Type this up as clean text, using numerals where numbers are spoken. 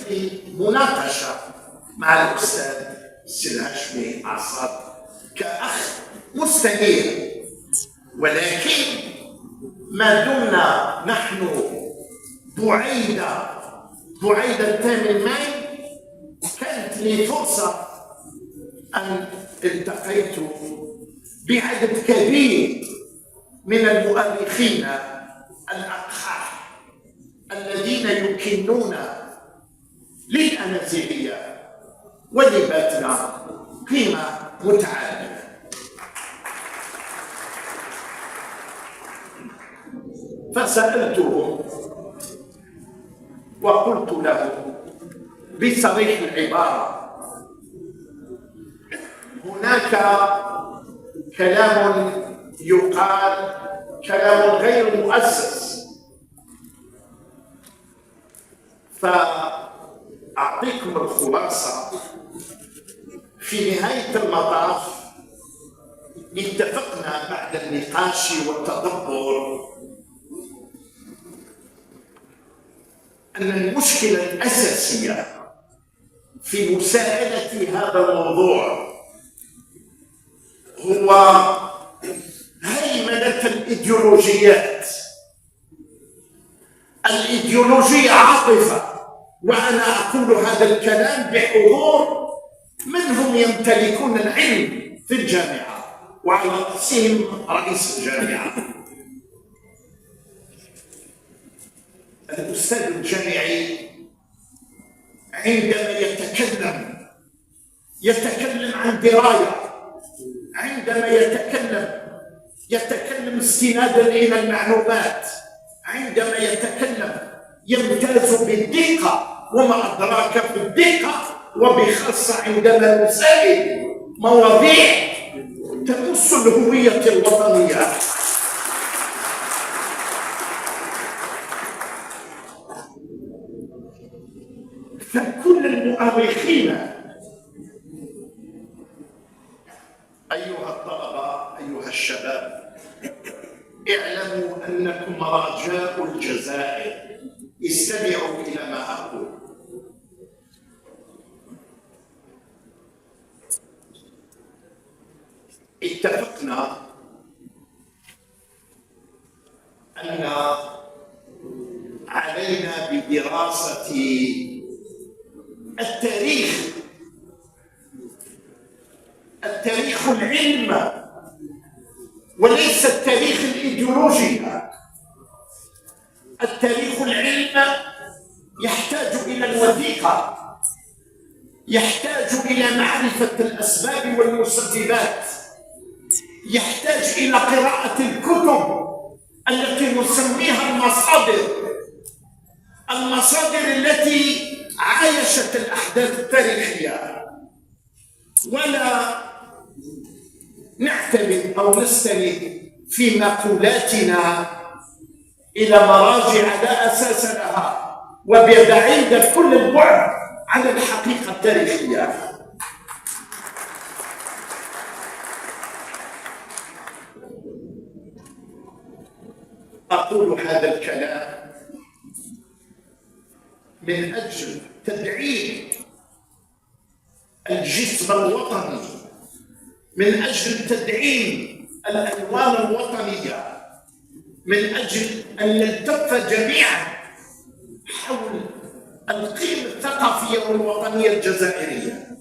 في مناقشة مع الأستاذ الهاشمي عصاد كأخ مستنير، ولكن ما دمنا نحن بعيدة 8 ماي كانت لي فرصة أن التقيت بعدد كبير من المؤرخين الأقحاح الذين يكنون للأمازيغية ولباتنا قيمة متعالية. فسألته وقلت له بصريح العبارة: هناك كلام يقال، كلام غير مؤسس، فأعطيكم الخلاصة. في نهاية المطاف اتفقنا بعد النقاش والتدبر أن المشكلة الأساسية في مساءلة هذا الموضوع هو هيمنة الإيديولوجيات. الإيديولوجية عاطفة، وأنا أقول هذا الكلام بحضور من هم يمتلكون العلم في الجامعة، وعلى رأسهم رئيس الجامعة الأستاذ الجامعي. عندما يتكلم عن دراية، عندما يتكلم استنادا إلى المعلومات، عندما يتكلم يمتاز بالدقة، وما أدراك في الدقة، وبخاصة عندما نسائل مواضيع تمس الهوية الوطنية. فكل المؤرخين أيها الطلبة، أيها الشباب، اعلموا أنكم رجاء الجزائر. استمعوا إلى ما أقول. اتفقنا أن علينا بدراسة التاريخ العلم وليس التاريخ الإيديولوجي. التاريخ العلم يحتاج إلى الوثيقة، يحتاج إلى معرفة الأسباب والمسببات، يحتاج إلى قراءة الكتب التي نسميها المصادر التي عايشت الأحداث التاريخية، ولا نعتمد أو نستند في مقولاتنا إلى مراجع لا أساس لها وبعيدة كل البعد عن الحقيقة التاريخية. أقول هذا الكلام من أجل تدعيم الجسم الوطني، من أجل تدعيم الألوان الوطنية، من أجل أن نلتف جميعا حول القيمة الثقافية والوطنية الجزائرية.